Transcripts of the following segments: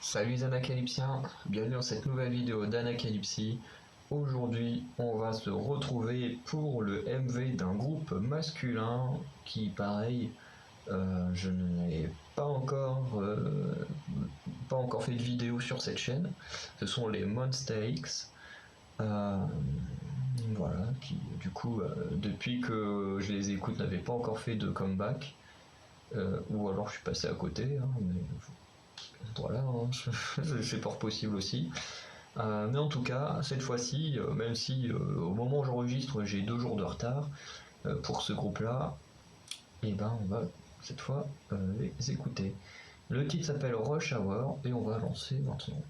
Salut les Anacalypsiens, bienvenue dans cette nouvelle vidéo d'Anacalypsie. Aujourd'hui, on va se retrouver pour le MV d'un groupe masculin qui, pareil, je n'ai pas encore fait de vidéo sur cette chaîne. Ce sont les Monsta X. Voilà, qui du coup, depuis que je les écoute, n'avaient pas encore fait de comeback. Ou alors je suis passé à côté, hein, mais voilà, hein, c'est fort possible aussi. Mais en tout cas, cette fois-ci, même si au moment où j'enregistre j'ai 2 jours de retard pour ce groupe-là, et ben on va cette fois les écouter. Le titre s'appelle Rush Hour et on va lancer maintenant.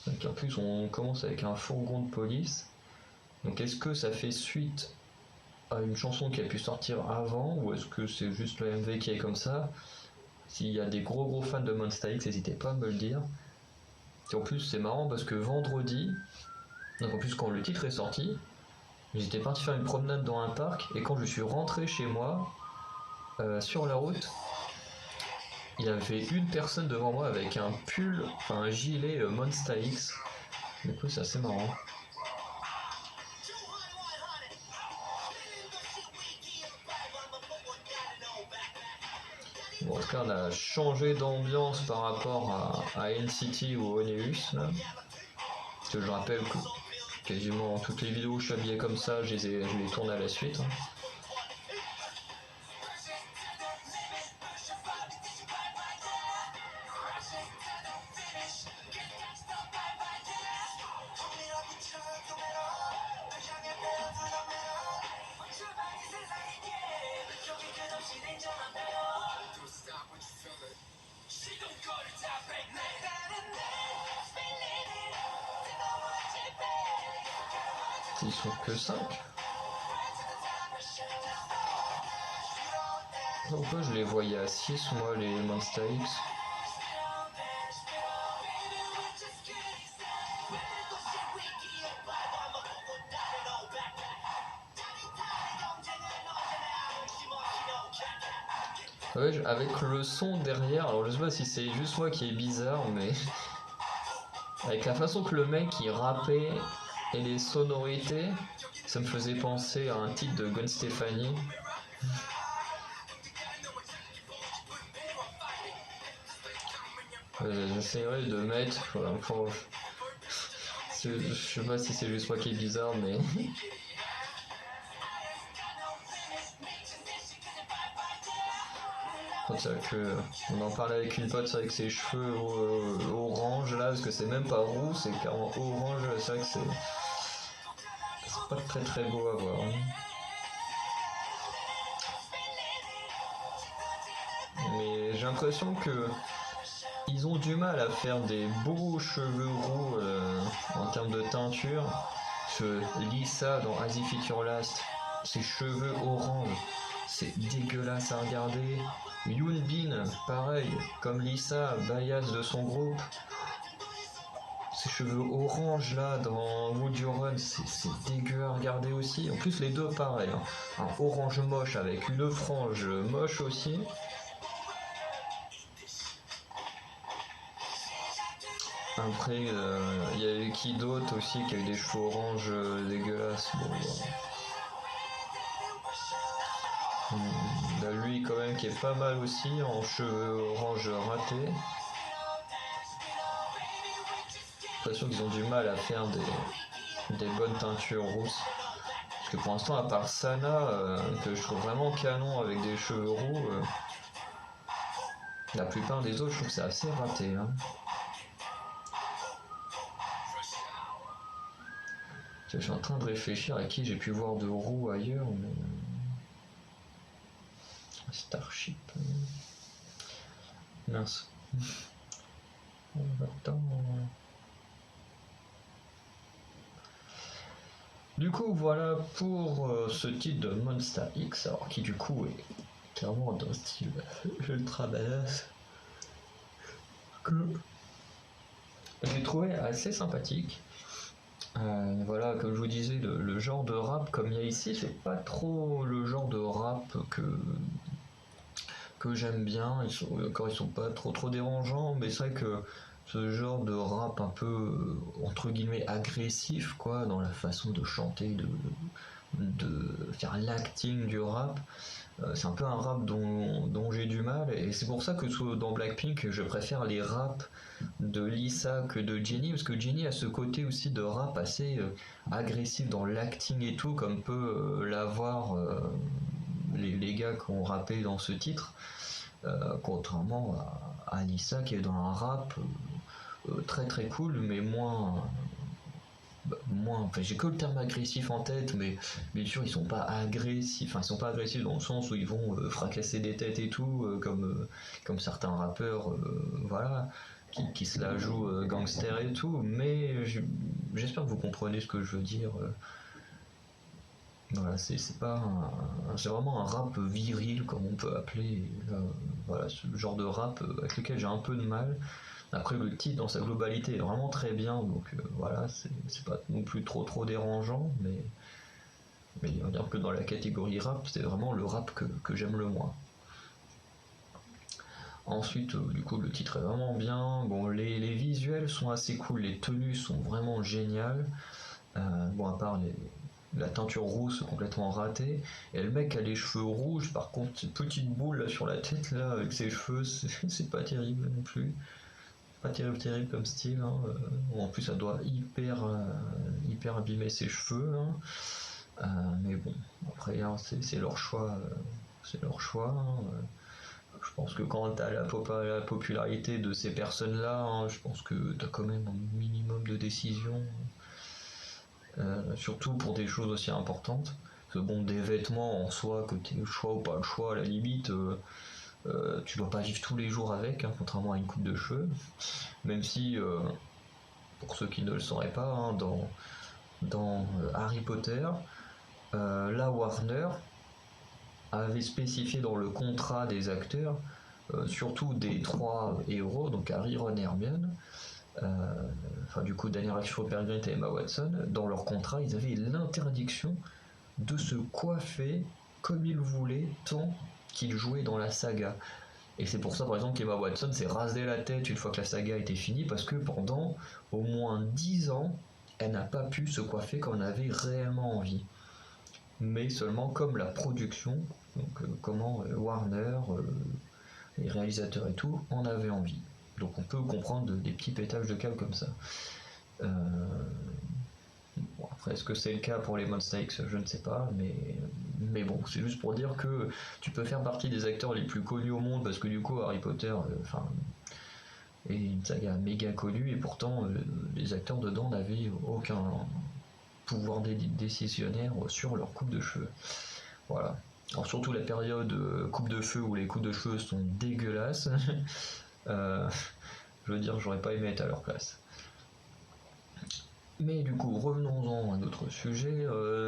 Donc en plus on commence avec un fourgon de police. Donc est-ce que ça fait suite à une chanson qui a pu sortir avant ou est-ce que c'est juste le MV qui est comme ça? S'il y a des gros fans de Monsta X, n'hésitez pas à me le dire. Et en plus c'est marrant parce que vendredi, donc en plus quand le titre est sorti, j'étais parti faire une promenade dans un parc et quand je suis rentré chez moi, sur la route, il y avait une personne devant moi avec un pull, enfin un gilet Monsta X. Du coup c'est assez marrant. Bon, en tout cas on a changé d'ambiance par rapport à NCT ou Oneus là. Parce que je rappelle que quasiment toutes les vidéos où je suis habillé comme ça, je les tourne à la suite. Hein. Ils sont que 5. Pourquoi je les voyais à 6 moi les Monsta X? Ouais, avec le son derrière, alors je sais pas si c'est juste moi qui est bizarre, mais avec la façon que le mec il rappait et les sonorités, ça me faisait penser à un titre de Gwen Stefani. J'essaierai de mettre, je sais pas si c'est juste moi qui est bizarre, mais c'est vrai que on en parlait avec une pote, c'est vrai que ses cheveux orange là, parce que c'est même pas roux, c'est carrément orange, c'est vrai que c'est pas très beau à voir. Hein. Mais j'ai l'impression que ils ont du mal à faire des beaux cheveux roux en termes de teinture. Je lis ça dans As If It Your Last, ses cheveux orange, c'est dégueulasse à regarder. Yoon Bin, pareil, comme Lisa, bias de son groupe. Ses cheveux orange là dans Would You Run, c'est dégueu à regarder aussi. En plus les deux pareil, hein. Un orange moche avec une frange moche aussi. Après il y a eu qui d'autre aussi qui a eu des cheveux orange dégueulasses. Bon, bah. Lui quand même qui est pas mal aussi en cheveux orange ratés. J'ai l'impression qu'ils ont du mal à faire des bonnes teintures rousses. Parce que pour l'instant, à part Sana, que je trouve vraiment canon avec des cheveux roux, la plupart des autres, je trouve que c'est assez raté. Hein. Je suis en train de réfléchir à qui j'ai pu voir de roux ailleurs, mais... Starship... Mince. Attends... Du coup, voilà pour ce titre de Monsta X, alors qui du coup est clairement d'un style ultra badass que j'ai trouvé assez sympathique. Voilà, comme je vous disais, le genre de rap comme il y a ici, c'est pas trop le genre de rap que j'aime bien. Ils sont pas trop dérangeants, mais c'est vrai que ce genre de rap un peu entre guillemets agressif, quoi, dans la façon de chanter, de faire l'acting du rap. C'est un peu un rap dont j'ai du mal, et c'est pour ça que dans Blackpink je préfère les raps de Lisa que de Jennie, parce que Jennie a ce côté aussi de rap assez agressif dans l'acting et tout, comme peut l'avoir les gars qui ont rappé dans ce titre, contrairement à Lisa qui est dans un rap très cool, mais moins, enfin j'ai que le terme agressif en tête, mais bien sûr ils sont pas agressifs, enfin ils sont pas agressifs dans le sens où ils vont fracasser des têtes et tout, comme certains rappeurs, voilà, qui se la jouent gangster et tout, mais j'espère que vous comprenez ce que je veux dire. Voilà, c'est pas c'est vraiment un rap viril comme on peut appeler, voilà, ce genre de rap avec lequel j'ai un peu de mal. Après, le titre dans sa globalité est vraiment très bien, donc voilà, c'est pas non plus trop dérangeant, mais on va dire que dans la catégorie rap, c'est vraiment le rap que j'aime le moins. Ensuite, du coup, le titre est vraiment bien. Bon, les visuels sont assez cool, les tenues sont vraiment géniales. Bon, à part la teinture rousse complètement ratée. Et le mec a les cheveux rouges, par contre, cette petite boule là, sur la tête, là, avec ses cheveux, c'est pas terrible non plus. Pas terrible comme style, hein. En plus ça doit hyper abîmer ses cheveux, hein. Mais bon, après hein, c'est leur choix, hein. Je pense que quand t'as la popularité de ces personnes-là, hein, je pense que t'as quand même un minimum de décision, surtout pour des choses aussi importantes. Parce que bon, des vêtements en soi, que t'aies le choix ou pas le choix, à la limite, tu dois pas vivre tous les jours avec, hein, contrairement à une coupe de cheveux. Même si, pour ceux qui ne le sauraient pas, hein, dans Harry Potter, la Warner avait spécifié dans le contrat des acteurs, surtout des trois héros, donc Harry, Ron et Hermione, enfin du coup Daniel Radcliffe, Grint et Emma Watson, dans leur contrat, ils avaient l'interdiction de se coiffer comme ils voulaient tant qu'ils jouaient dans la saga. Et c'est pour ça, par exemple, qu'Emma Watson s'est rasé la tête une fois que la saga était finie, parce que pendant au moins 10 ans, elle n'a pas pu se coiffer comme elle avait réellement envie. Mais seulement comme la production, donc comment Warner, les réalisateurs et tout, en avaient envie. Donc on peut comprendre des petits pétages de câble comme ça. Bon, après, est-ce que c'est le cas pour les Monster X? Je ne sais pas, mais bon, c'est juste pour dire que tu peux faire partie des acteurs les plus connus au monde, parce que du coup, Harry Potter, est une saga méga connue, et pourtant, les acteurs dedans n'avaient aucun pouvoir décisionnaire sur leur coupe de cheveux. Voilà. Alors surtout la période coupe de feu où les coupes de cheveux sont dégueulasses. Je veux dire, j'aurais pas aimé être à leur place. Mais du coup, revenons-en à un autre sujet.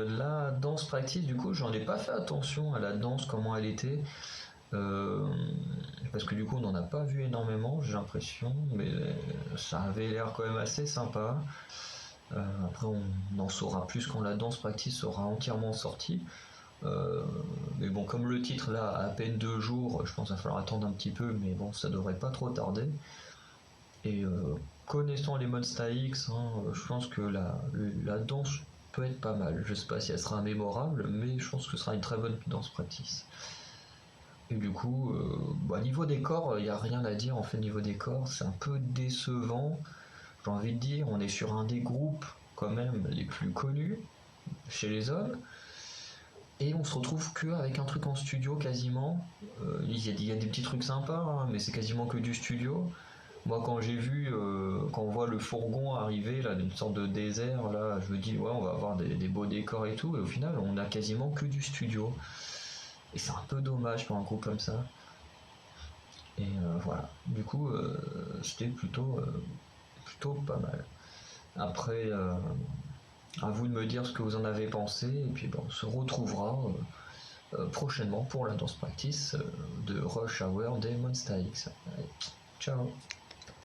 La danse practice, du coup, j'en ai pas fait attention à la danse, comment elle était. Parce que du coup, on n'en a pas vu énormément, j'ai l'impression. Mais ça avait l'air quand même assez sympa. Après, on en saura plus quand la danse practice sera entièrement sortie. Mais bon, comme le titre là a à peine 2 jours, je pense qu'il va falloir attendre un petit peu, mais bon, ça devrait pas trop tarder. Et connaissant les Monsta X, hein, je pense que la danse peut être pas mal. Je sais pas si elle sera mémorable, mais je pense que ce sera une très bonne danse practice. Et du coup, niveau décor, il n'y a rien à dire en fait. Niveau décor, c'est un peu décevant. J'ai envie de dire, on est sur un des groupes quand même les plus connus chez les hommes. Et on se retrouve qu'avec un truc en studio quasiment. Il y a des petits trucs sympas, hein, mais c'est quasiment que du studio. Moi, quand j'ai vu, quand on voit le fourgon arriver là d'une sorte de désert, là, je me dis ouais, on va avoir des beaux décors et tout, et au final, on a quasiment que du studio. Et c'est un peu dommage pour un groupe comme ça. Et voilà. Du coup, c'était plutôt pas mal. Après, à vous de me dire ce que vous en avez pensé, et puis bon, on se retrouvera prochainement pour la danse practice de Rush Hour des Monsta X. Allez, ciao.